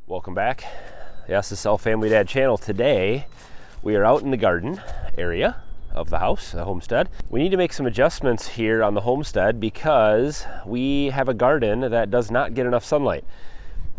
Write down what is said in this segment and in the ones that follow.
Welcome back, the SSLFamilyDad channel. Today we are out in the garden area of the house, the homestead. We need to make some adjustments here on the homestead because we have a garden that does not get enough sunlight.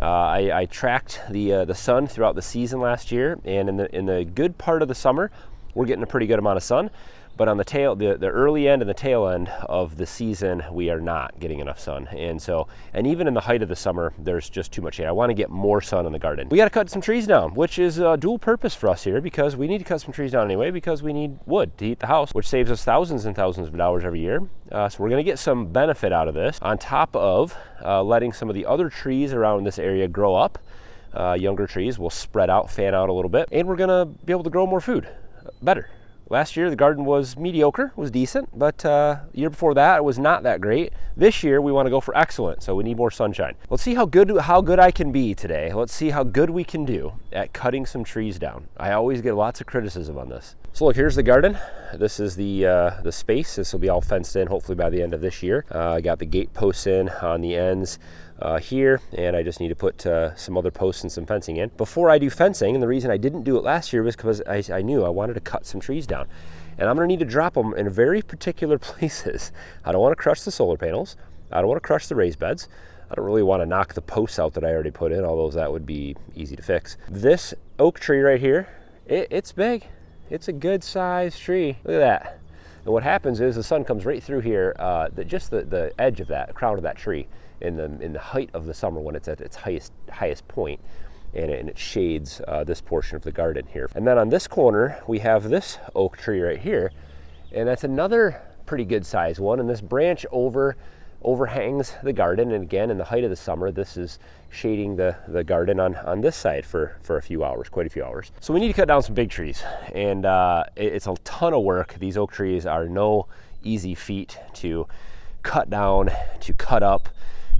I tracked the sun throughout the season last year, and in the good part of the summer we're getting a pretty good amount of sun, but on the early end and the tail end of the season we are not getting enough sun. And even in the height of the summer there's just too much shade. I want to get more sun in the garden. We got to cut some trees down, which is a dual purpose for us here, because we need to cut some trees down anyway because we need wood to heat the house, which saves us thousands and thousands of dollars every year. So we're going to get some benefit out of this on top of letting some of the other trees around this area grow up. Younger trees will spread out, fan out a little bit, and we're going to be able to grow more food better. Last year the garden was mediocre, was decent, but the year before that it was not that great. This year we want to go for excellent, so we need more sunshine. Let's see how good I can be today. Let's see how good we can do at cutting some trees down. I always get lots of criticism on this. So look, here's the garden. This is the space. This will be all fenced in hopefully by the end of this year. I got the gate posts in on the ends here, and I just need to put some other posts and some fencing in. Before I do fencing, and the reason I didn't do it last year was because I knew I wanted to cut some trees down. And I'm gonna need to drop them in very particular places. I don't wanna crush the solar panels. I don't wanna crush the raised beds. I don't really wanna knock the posts out that I already put in, although that would be easy to fix. This oak tree right here, it's big. It's a good sized tree. Look at that. And what happens is the sun comes right through here, just the edge of that, crown of that tree in the height of the summer when it's at its highest point, and it shades this portion of the garden here. And then on this corner, we have this oak tree right here, and that's another pretty good sized one. And this branch overhangs the garden, and again, in the height of the summer, this is shading the garden on this side for a few hours, quite a few hours. So we need to cut down some big trees, and it's a ton of work. These oak trees are no easy feat to cut down, to cut up,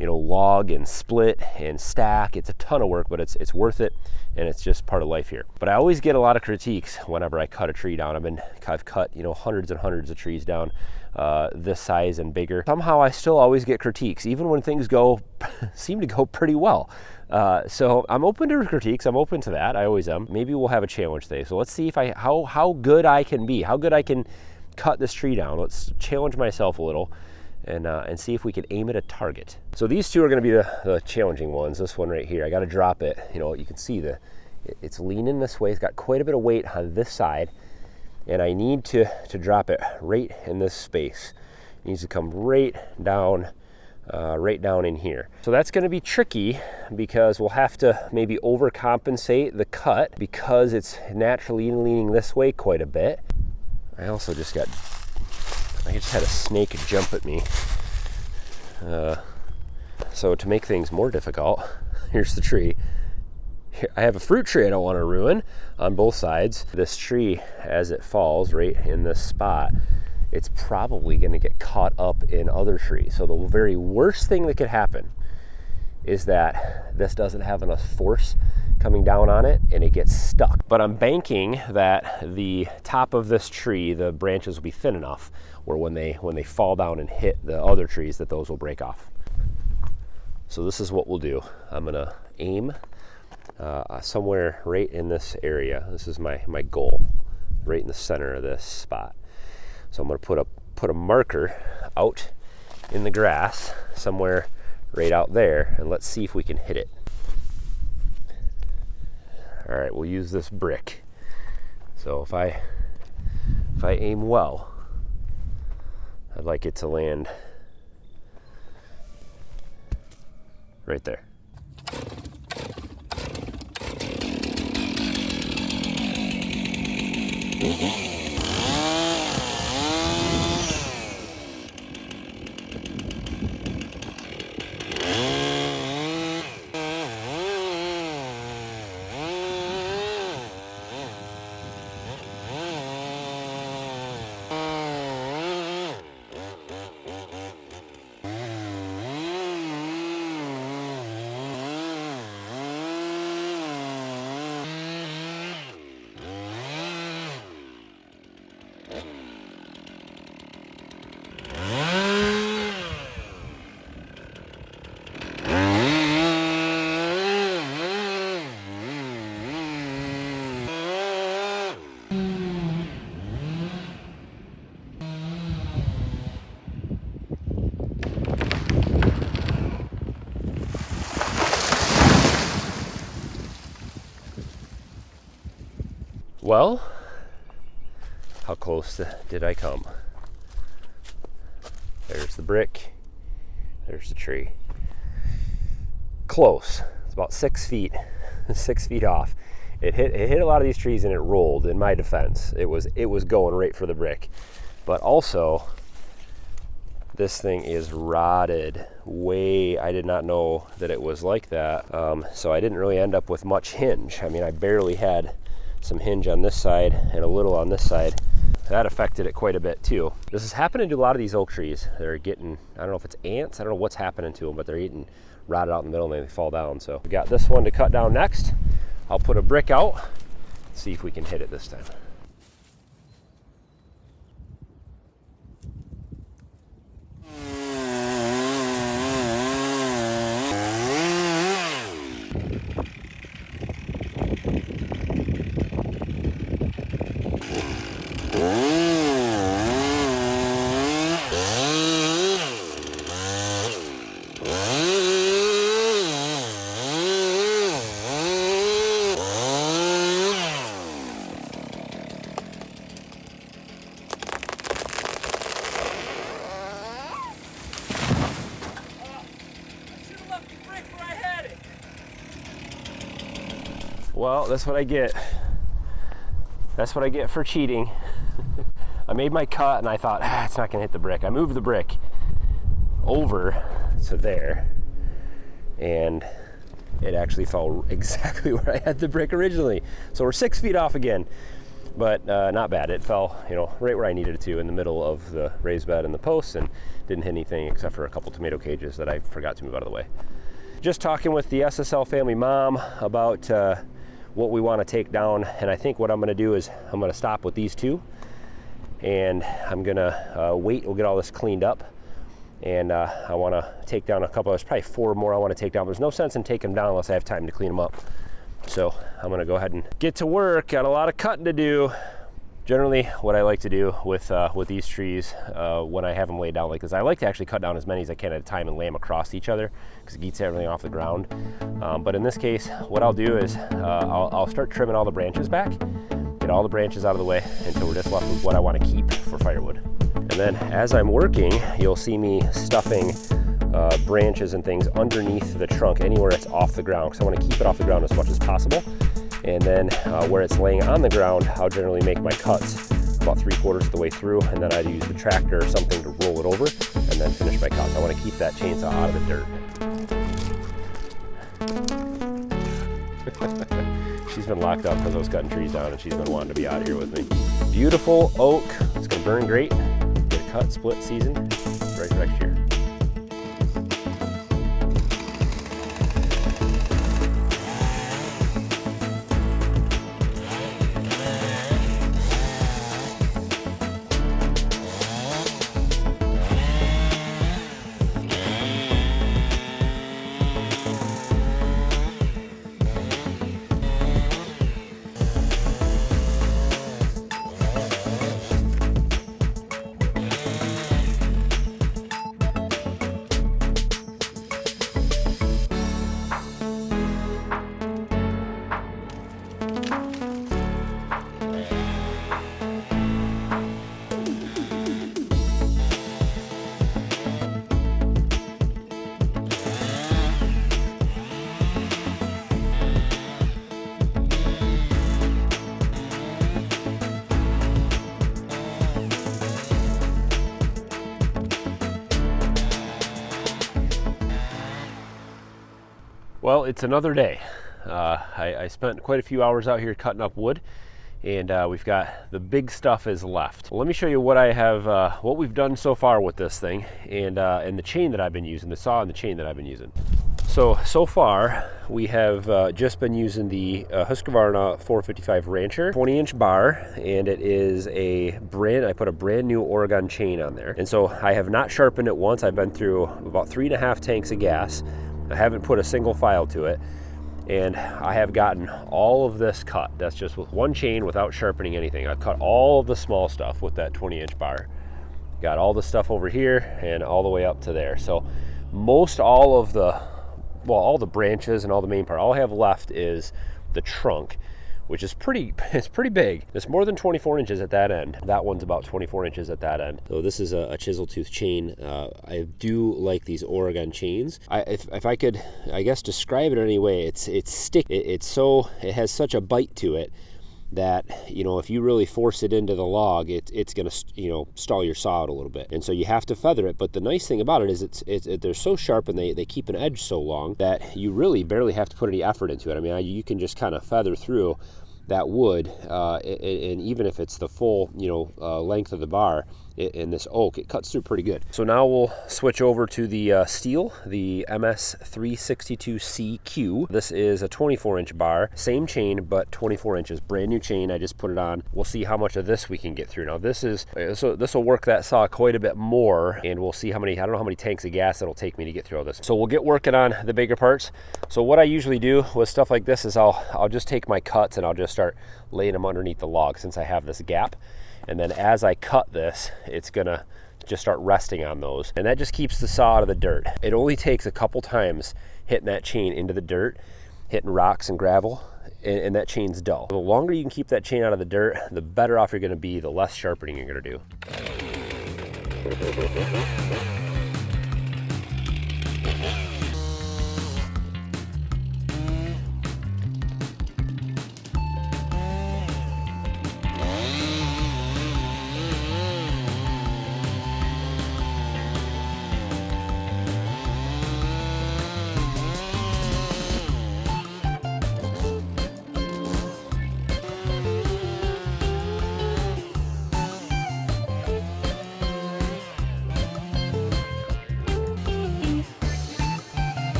log and split and stack. It's a ton of work, but it's worth it, and it's just part of life here. But I always get a lot of critiques whenever I cut a tree down. I've cut hundreds and hundreds of trees down this size and bigger. Somehow I still always get critiques, even when things seem to go pretty well. So I'm open to critiques. I'm open to that. I always am. Maybe we'll have a challenge today. So let's see how good I can be, how good I can cut this tree down. Let's challenge myself a little and see if we can aim at a target. So these two are going to be the challenging ones. This one right here, I got to drop it. You can see it's leaning this way. It's got quite a bit of weight on this side, and I need to drop it right in this space. It needs to come right down in here. So that's going to be tricky because we'll have to maybe overcompensate the cut because it's naturally leaning this way quite a bit. I just had a snake jump at me. So to make things more difficult, here's the tree. Here, I have a fruit tree I don't want to ruin on both sides. This tree, as it falls right in this spot, it's probably going to get caught up in other trees. So the very worst thing that could happen is that this doesn't have enough force coming down on it and it gets stuck. But I'm banking that the top of this tree, the branches will be thin enough where when they fall down and hit the other trees, that those will break off. So this is what we'll do. I'm gonna aim somewhere right in this area. This is my goal, right in the center of this spot. So I'm gonna put a marker out in the grass somewhere right out there, and let's see if we can hit it. All right, we'll use this brick. So if I aim well, I'd like it to land right there. Well, how close did I come? There's the brick, there's the tree. Close. It's about 6 feet, 6 feet off. It hit a lot of these trees and it rolled. In my defense, it was going right for the brick. But also, this thing is rotted way. I did not know that it was like that. So I didn't really end up with much hinge. I mean, I barely had some hinge on this side and a little on this side. That affected it quite a bit too. This is happening to a lot of these oak trees. They're getting, I don't know if it's ants, I don't know what's happening to them, but they're getting rotted out in the middle and they fall down. So we got this one to cut down next. I'll put a brick out, see if we can hit it this time. Well, that's what I get. That's what I get for cheating. I made my cut and I thought, it's not gonna hit the brick. I moved the brick over to there and it actually fell exactly where I had the brick originally. So we're 6 feet off again, but not bad. It fell, right where I needed it to, in the middle of the raised bed and the posts, and didn't hit anything except for a couple tomato cages that I forgot to move out of the way. Just talking with the SSL family mom about what we want to take down, and I think what I'm going to do is I'm going to stop with these two, and I'm going to wait. We'll get all this cleaned up, and I want to take down a couple. There's probably 4 more I want to take down. There's no sense in taking them down unless I have time to clean them up. So I'm going to go ahead and get to work. Got a lot of cutting to do. Generally, what I like to do with these trees when I have them laid down like this, I like to actually cut down as many as I can at a time and lay them across each other because it gets everything off the ground. But in this case, what I'll do is I'll start trimming all the branches back, get all the branches out of the way until we're just left with what I want to keep for firewood. And then as I'm working, you'll see me stuffing branches and things underneath the trunk, anywhere it's off the ground, because I want to keep it off the ground as much as possible. And then where it's laying on the ground, I'll generally make my cuts about 3/4 of the way through, and then I'd use the tractor or something to roll it over and then finish my cuts. I want to keep that chainsaw out of the dirt. She's been locked up because I was cutting trees down, and she's been wanting to be out here with me. Beautiful oak. It's going to burn great. Get it cut, split, seasoned, right for next year. Well, it's another day. I spent quite a few hours out here cutting up wood, and we've got the big stuff is left. Well, let me show you what I have, what we've done so far with this thing, and the chain that I've been using, the saw and the chain that I've been using. So far, we have just been using the Husqvarna 455 Rancher 20-inch bar, and it is I put a brand new Oregon chain on there. And so I have not sharpened it once. I've been through about 3.5 tanks of gas. I haven't put a single file to it, and I have gotten all of this cut. That's just with one chain without sharpening anything. I've cut all of the small stuff with that 20-inch bar. Got all the stuff over here and all the way up to there. So all the branches and all the main part, all I have left is the trunk, which is it's pretty big. It's more than 24 inches at that end. That one's about 24 inches at that end. So this is a chisel tooth chain. I do like these Oregon chains. If I could, I guess, describe it in any way, it's sticky. It has such a bite to it that, you know, if you really force it into the log, it's gonna, you know, stall your saw out a little bit. And so you have to feather it. But the nice thing about it is they're so sharp and they keep an edge so long that you really barely have to put any effort into it. I mean, you can just kind of feather through that wood, and even if it's the full, you know, length of the bar in this oak, it cuts through pretty good. So now we'll switch over to the steel, the MS362CQ. This is a 24-inch bar, same chain, but 24 inches, brand new chain. I just put it on. We'll see how much of this we can get through. Now this will work that saw quite a bit more, and we'll see how many, I don't know how many tanks of gas it'll take me to get through all this. So we'll get working on the bigger parts. So what I usually do with stuff like this is I'll just take my cuts and I'll just start laying them underneath the log since I have this gap. And then as I cut this, it's gonna just start resting on those. And that just keeps the saw out of the dirt. It only takes a couple times hitting that chain into the dirt, hitting rocks and gravel, and that chain's dull. The longer you can keep that chain out of the dirt, the better off you're gonna be, the less sharpening you're gonna do.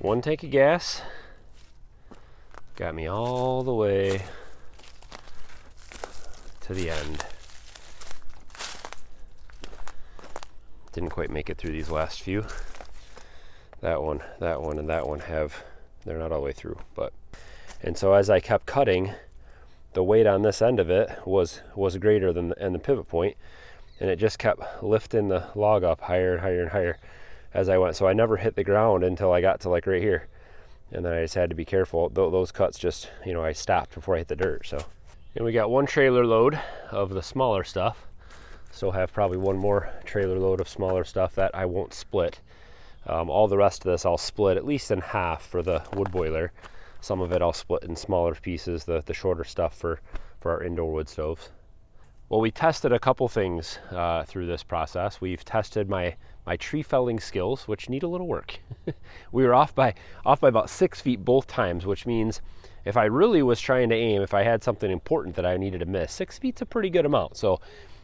One tank of gas got me all the way to the end. Didn't quite make it through these last few. That one, and that one they're not all the way through. And so as I kept cutting, the weight on this end of it was greater than the pivot point, and it just kept lifting the log up higher and higher and higher as I went. So I never hit the ground until I got to like right here. And then I just had to be careful. Those cuts just, you know, I stopped before I hit the dirt. So, and we got one trailer load of the smaller stuff. So have probably one more trailer load of smaller stuff that I won't split. All the rest of this I'll split at least in half for the wood boiler. Some of it I'll split in smaller pieces, the shorter stuff for our indoor wood stoves. Well, we tested a couple things through this process. We've tested my tree felling skills, which need a little work. We were off by about 6 feet both times, which means if I really was trying to aim, if I had something important that I needed to miss, 6 feet's a pretty good amount. So,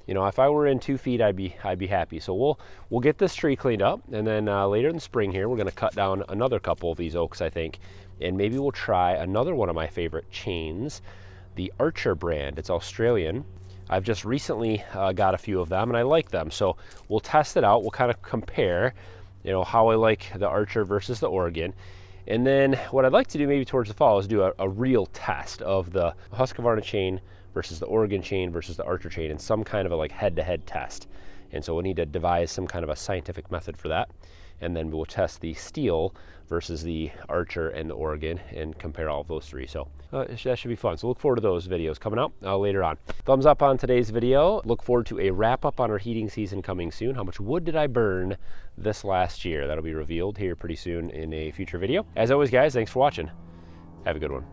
you know, if I were in 2 feet, I'd be happy. So we'll get this tree cleaned up, and then later in the spring here, we're going to cut down another couple of these oaks, I think, and maybe we'll try another one of my favorite chains, the Archer brand. It's Australian. I've just recently got a few of them, and I like them. So we'll test it out. We'll kind of compare, you know, how I like the Archer versus the Oregon. And then what I'd like to do maybe towards the fall is do a real test of the Husqvarna chain versus the Oregon chain versus the Archer chain in some kind of a like head-to-head test. And so we'll need to devise some kind of a scientific method for that. And then we'll test the steel versus the Archer and the Oregon and compare all of those three. So that should be fun. So look forward to those videos coming out later on. Thumbs up on today's video. Look forward to a wrap up on our heating season coming soon. How much wood did I burn this last year? That'll be revealed here pretty soon in a future video. As always, guys, thanks for watching. Have a good one.